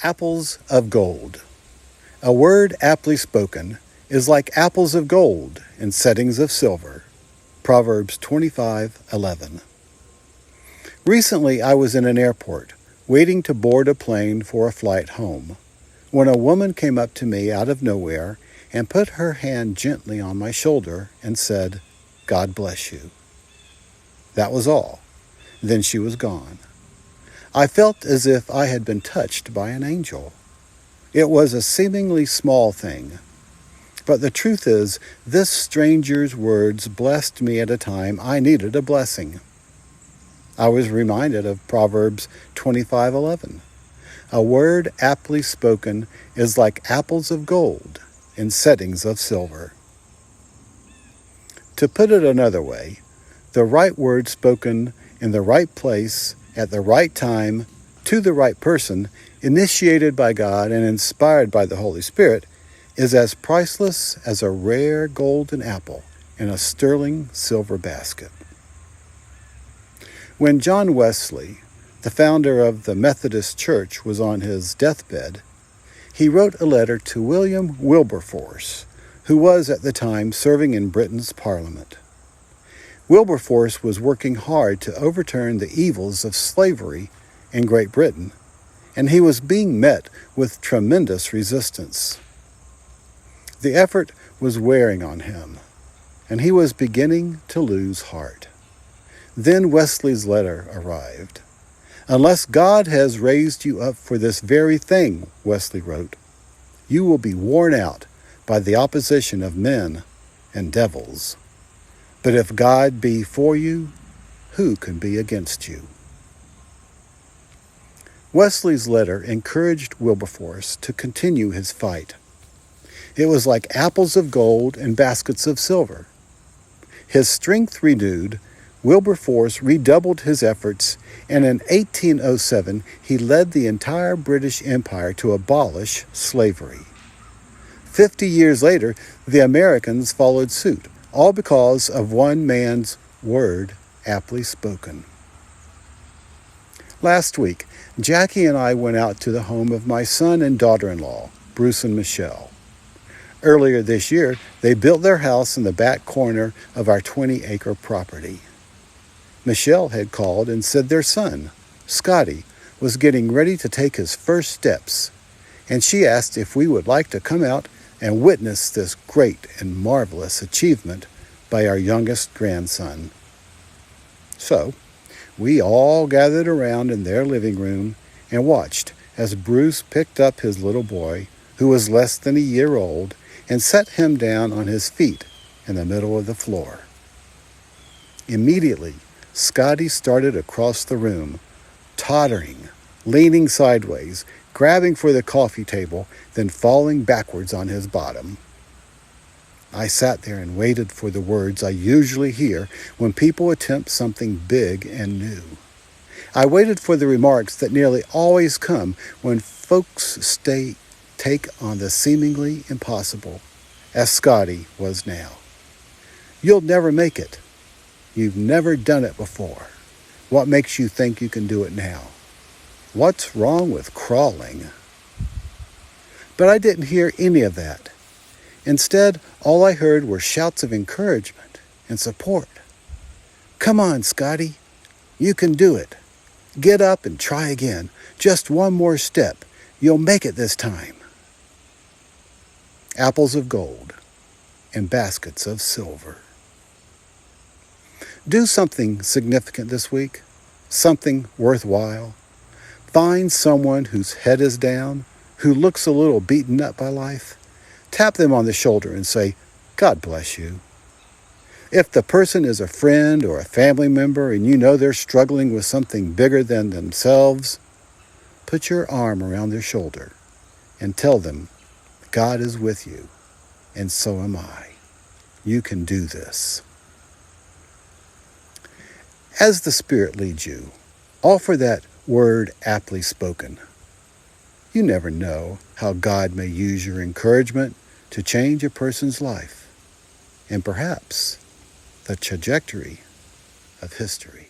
Apples of gold. A word aptly spoken is like apples of gold in settings of silver. Proverbs 25:11. Recently I was in an airport, waiting to board a plane for a flight home, when a woman came up to me out of nowhere and put her hand gently on my shoulder and said, "God bless you." That was all. Then she was gone. I felt as if I had been touched by an angel. It was a seemingly small thing, but the truth is, this stranger's words blessed me at a time I needed a blessing. I was reminded of Proverbs 25:11. A word aptly spoken is like apples of gold in settings of silver. To put it another way, the right word spoken in the right place at the right time to the right person, initiated by God and inspired by the Holy Spirit, is as priceless as a rare golden apple in a sterling silver basket. When John Wesley, the founder of the Methodist Church, was on his deathbed, he wrote a letter to William Wilberforce, who was at the time serving in Britain's Parliament. Wilberforce was working hard to overturn the evils of slavery in Great Britain, and he was being met with tremendous resistance. The effort was wearing on him, and he was beginning to lose heart. Then Wesley's letter arrived. "Unless God has raised you up for this very thing," Wesley wrote, "you will be worn out by the opposition of men and devils. But if God be for you, who can be against you?" Wesley's letter encouraged Wilberforce to continue his fight. It was like apples of gold in baskets of silver. His strength renewed, Wilberforce redoubled his efforts, and in 1807 he led the entire British Empire to abolish slavery. 50 years later, the Americans followed suit, all because of one man's word aptly spoken. Last week, Jackie and I went out to the home of my son and daughter-in-law, Bruce and Michelle. Earlier this year, they built their house in the back corner of our 20-acre property. Michelle had called and said their son, Scotty, was getting ready to take his first steps, and she asked if we would like to come out and witness this great and marvelous achievement by our youngest grandson. So, we all gathered around in their living room and watched as Bruce picked up his little boy, who was less than a year old, and set him down on his feet in the middle of the floor. Immediately, Scotty started across the room, tottering, leaning sideways, grabbing for the coffee table, then falling backwards on his bottom. I sat there and waited for the words I usually hear when people attempt something big and new. I waited for the remarks that nearly always come when folks take on the seemingly impossible, as Scotty was now. "You'll never make it. You've never done it before. What makes you think you can do it now? What's wrong with crawling?" But I didn't hear any of that. Instead, all I heard were shouts of encouragement and support. "Come on, Scotty. You can do it. Get up and try again. Just one more step. You'll make it this time." Apples of gold in baskets of silver. Do something significant this week. Something worthwhile. Find someone whose head is down, who looks a little beaten up by life. Tap them on the shoulder and say, "God bless you." If the person is a friend or a family member and you know they're struggling with something bigger than themselves, put your arm around their shoulder and tell them, "God is with you, and so am I. You can do this." As the Spirit leads you, offer that word aptly spoken. You never know how God may use your encouragement to change a person's life, and perhaps the trajectory of history.